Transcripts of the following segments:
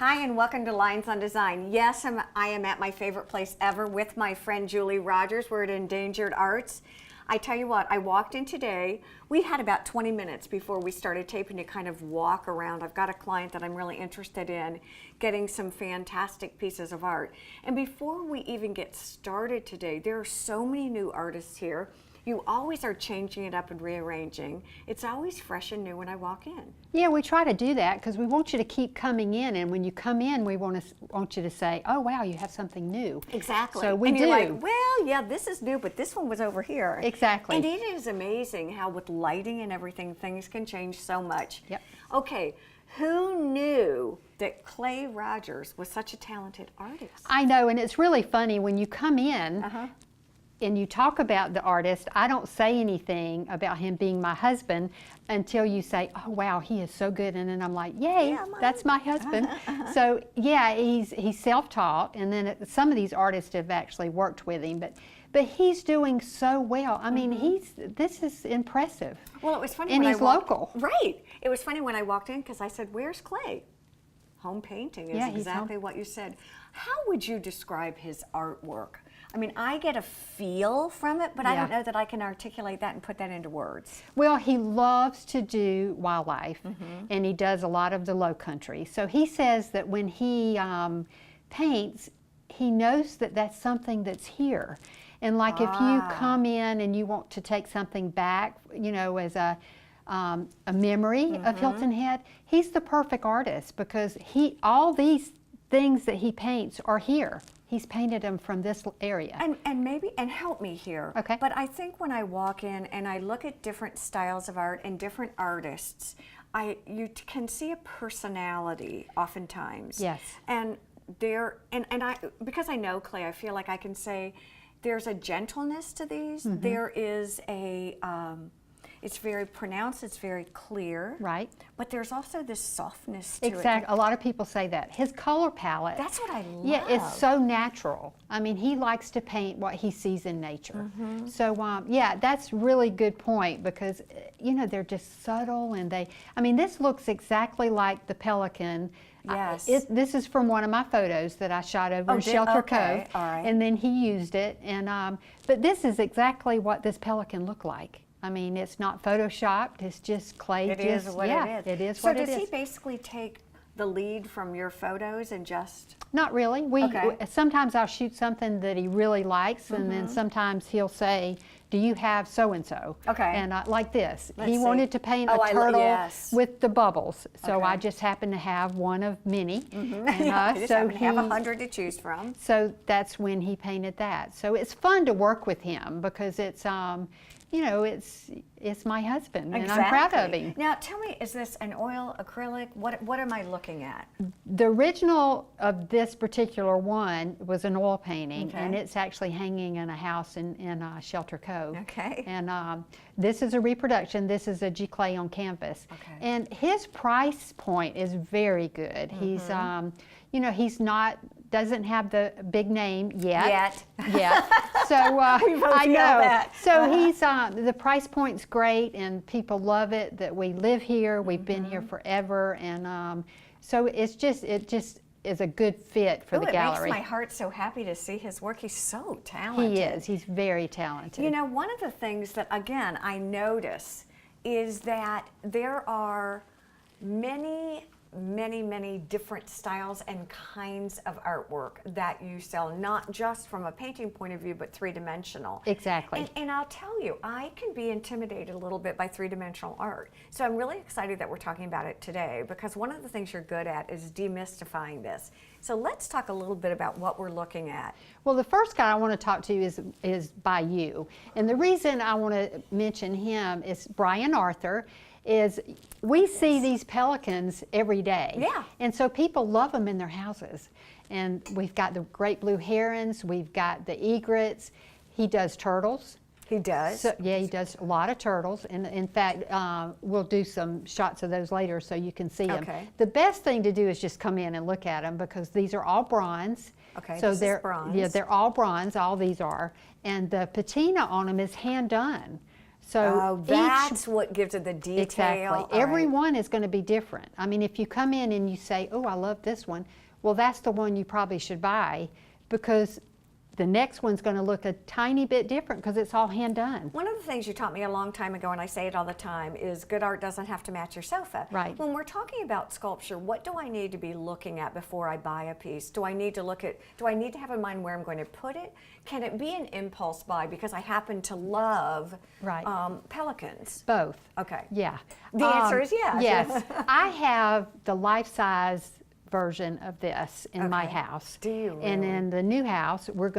Hi, and welcome to Lynes on Design. Yes, I am at my favorite place ever with my friend Julie Rogers. We're at Endangered Arts. I tell you what, I walked in today. We had about 20 minutes before we started taping to kind of walk around. I've got a client that I'm really interested in getting some fantastic pieces of art. And before we even get started today, there are so many new artists here. You always are changing it up and rearranging. It's always fresh and new when I walk in. Yeah, we try to do that because we want you to keep coming in, and when you come in, we want you to say, "Oh, wow, you have something new." Exactly. So we and do. You're like, well, yeah, this is new, but this one was over here. Exactly. And it is amazing how with lighting and everything, things can change so much. Yep. Okay, who knew that Clay Rogers was such a talented artist? I know, and it's really funny when you come in. And you talk about the artist, I don't say anything about him being my husband until you say, "Oh wow, he is so good," and then I'm like, "Yay, yeah, that's my husband." So yeah, he's self-taught, and then some of these artists have actually worked with him, but he's doing so well. I mean, this is impressive. Well, it was funny, and when he's local. local. Right. It was funny when I walked in because I said, "Where's Clay?" Home painting is exactly what you said. How would you describe his artwork? I mean, I get a feel from it, but I don't know that I can articulate that and put that into words. Well, he loves to do wildlife, and he does a lot of the low country. So he says that when he paints, he knows that that's something that's here. And like if you come in and you want to take something back, you know, as a memory of Hilton Head, he's the perfect artist because all these things that he paints are here. He's painted them from this area. And help me here. Okay. But I think when I walk in and I look at different styles of art and different artists, you can see a personality oftentimes. Yes. And because I know Clay, I feel like I can say there's a gentleness to these. There is it's very pronounced, it's very clear. Right. But there's also this softness to it. Exactly. A lot of people say that. His color palette. That's what I love. Yeah, it's so natural. I mean, he likes to paint what he sees in nature. So, yeah, that's really good point because, you know, they're just subtle and I mean, this looks exactly like the pelican. Yes. This is from one of my photos that I shot over in Shelter Cove. All right. And then he used it. And but this is exactly what this pelican looked like. I mean, it's not photoshopped. It's just clay. It is what it is. It is what it is. So does he basically take the lead from your photos and just? Not really. Sometimes I'll shoot something that he really likes, and then sometimes he'll say, "Do you have so and so?" Okay. And like this, Let's he see. wanted to paint a turtle with the bubbles, so Okay. I just happened to have one of many. And, I just happen to have 100 to choose from. So that's when he painted that. So it's fun to work with him because it's you know, it's my husband, and I'm proud of him. Now, tell me, is this an oil, acrylic? What am I looking at? The original of this particular one was an oil painting, and it's actually hanging in a house in Shelter Cove. Okay. And this is a reproduction. This is a G-clay on canvas. Okay. And his price point is very good. He's, you know, doesn't have the big name yet. So I know. That. So he's the price point's great, and people love it that we live here. We've been here forever, and so it just is a good fit for the gallery. It makes my heart so happy to see his work. He's so talented. He is. He's very talented. You know, one of the things that again I notice is that there are many different styles and kinds of artwork that you sell, not just from a painting point of view, but three-dimensional. Exactly. And I'll tell you, I can be intimidated a little bit by three-dimensional art. So I'm really excited that we're talking about it today because one of the things you're good at is demystifying this. So let's talk a little bit about what we're looking at. Well, the first guy I want to talk to is by you. And the reason I want to mention him is Brian Arthur. We see these pelicans every day. Yeah. And so people love them in their houses. And we've got the great blue herons, we've got the egrets. He does turtles. He does? So, yeah, he does a lot of turtles. And in fact, we'll do some shots of those later so you can see them. Okay. The best thing to do is just come in and look at them because these are all bronze. Okay, so this they're is bronze. Yeah, they're all bronze, all these are. And the patina on them is hand done. So that's what gives it the detail. Exactly. Every one is going to be different. I mean, if you come in and you say, oh, I love this one, well, that's the one you probably should buy, because the next one's going to look a tiny bit different because it's all hand done. One of the things you taught me a long time ago, and I say it all the time, is good art doesn't have to match your sofa. Right. When we're talking about sculpture, what do I need to be looking at before I buy a piece? Do I need to have in mind where I'm going to put it? Can it be an impulse buy because I happen to love pelicans? Both. Okay. Yeah. The answer is yes. Yes. I have the life-size version of this in my house. Do you really? And in the new house, we're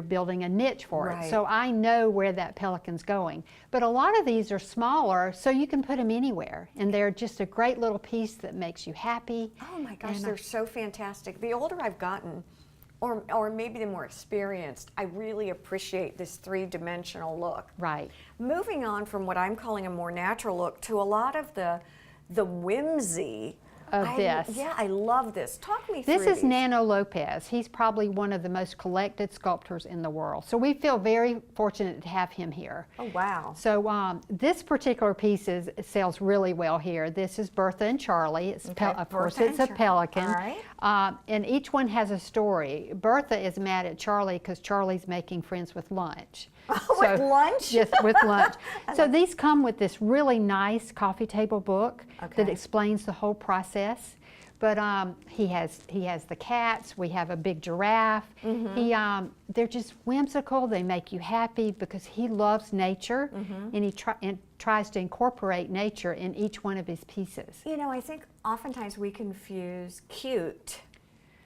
building a niche for Right. it. So I know where that pelican's going. But a lot of these are smaller, so you can put them anywhere. And they're just a great little piece that makes you happy. Oh my gosh, they're so fantastic. The older I've gotten, or maybe the more experienced, I really appreciate this three-dimensional look. Right. Moving on from what I'm calling a more natural look to a lot of the whimsy Of this. Yeah, I love this. Talk me through This is these. Nano Lopez. He's probably one of the most collected sculptors in the world. So we feel very fortunate to have him here. Oh, wow. So this particular piece sells really well here. This is Bertha and Charlie. It's of course, it's a pelican. All right. And each one has a story. Bertha is mad at Charlie because Charlie's making friends with lunch. With lunch? Yes, with lunch. So these come with this really nice coffee table book that explains the whole process. But he has the cats. We have a big giraffe. They're just whimsical. They make you happy because he loves nature, and he tries to incorporate nature in each one of his pieces. You know, I think oftentimes we confuse cute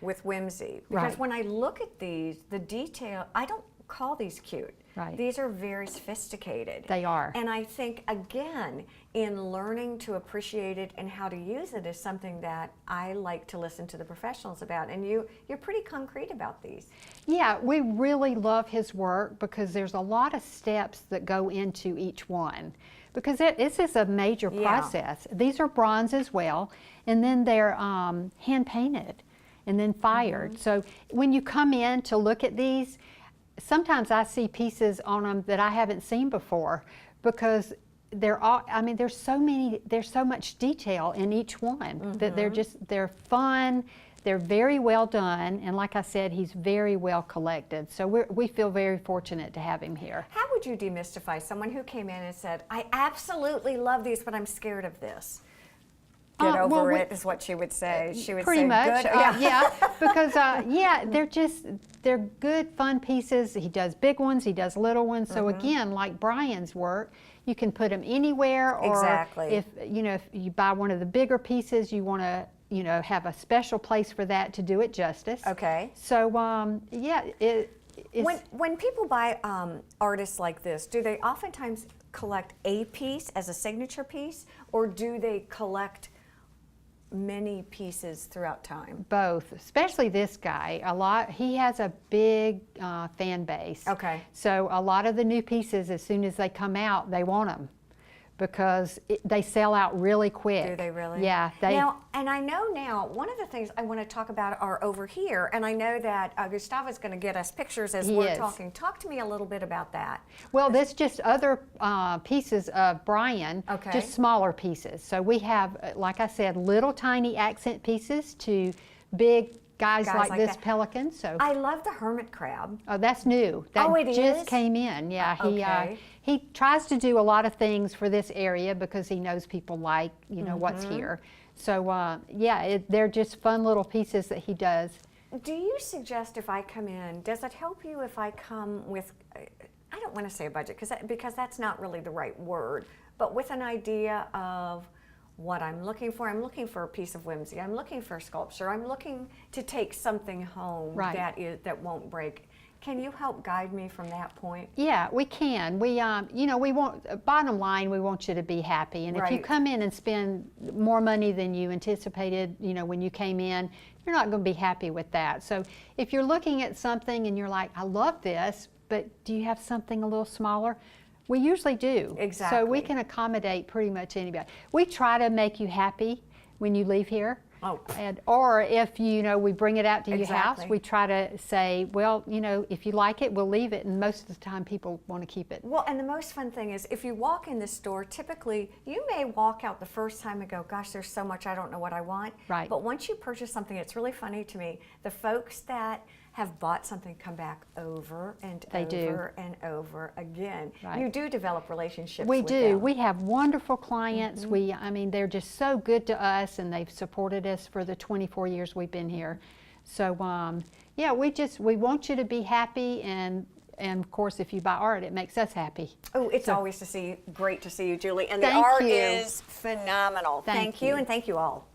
with whimsy. Because when I look at these, the detail, I don't call these cute. Right. These are very sophisticated. They are. And I think, again, in learning to appreciate it and how to use it is something that I like to listen to the professionals about. And you're pretty concrete about these. Yeah, we really love his work because there's a lot of steps that go into each one. Because this is a major process. These are bronze as well, and then they're hand painted and then fired. So when you come in to look at these, sometimes I see pieces on them that I haven't seen before because they're all, I mean, there's so much detail in each one that they're fun, they're very well done, and like I said, he's very well collected. So we feel very fortunate to have him here. How would you demystify someone who came in and said, I absolutely love these, but I'm scared of this? Get over it is what she would say. She would pretty say, much, good. because they're good, fun pieces. He does big ones, he does little ones. So again, like Brian's work, you can put them anywhere. Or if you buy one of the bigger pieces, you want to have a special place for that to do it justice. Okay. So when people buy artists like this, do they oftentimes collect a piece as a signature piece, or do they collect many pieces throughout time? Both, especially this guy. He has a big fan base. Okay. So a lot of the new pieces, as soon as they come out, they want them because they sell out really quick. Do they really? Yeah. Now, and I know now, one of the things I want to talk about are over here, and I know that Gustavo's going to get us pictures as we're talking. Talk to me a little bit about that. Well, that's just other pieces of Brian, just smaller pieces. So we have, like I said, little tiny accent pieces to big guys like this pelican. So I love the hermit crab. Oh, that's new. That just came in. Yeah, he tries to do a lot of things for this area because he knows people like what's here. So they're just fun little pieces that he does. Do you suggest if I come in, does it help you if I come with, I don't want to say a budget because that's not really the right word, but with an idea of what I'm looking for? I'm looking for a piece of whimsy. I'm looking for sculpture. I'm looking to take something home that won't break. Can you help guide me from that point? Yeah, we can. We want, bottom line, we want you to be happy. And if you come in and spend more money than you anticipated, when you came in, you're not going to be happy with that. So if you're looking at something and you're like, I love this, but do you have something a little smaller? We usually do. Exactly. So we can accommodate pretty much anybody. We try to make you happy when you leave here. Oh. Or if, we bring it out to your house, Exactly. we try to say, well, if you like it, we'll leave it. And most of the time people want to keep it. Well, and the most fun thing is if you walk in this store, typically you may walk out the first time and go, gosh, there's so much, I don't know what I want. Right. But once you purchase something, it's really funny to me. The folks that have bought something come back over and They do. over and over again. Right. You do develop relationships We with do. them. We have wonderful clients. They're just so good to us, and they've supported us for the 24 years we've been here. So, yeah, we want you to be happy, and of course, if you buy art, it makes us happy. Oh, it's always great to see you, Julie. And the Thank art you. is phenomenal. Thank Thank you, you. and thank you all.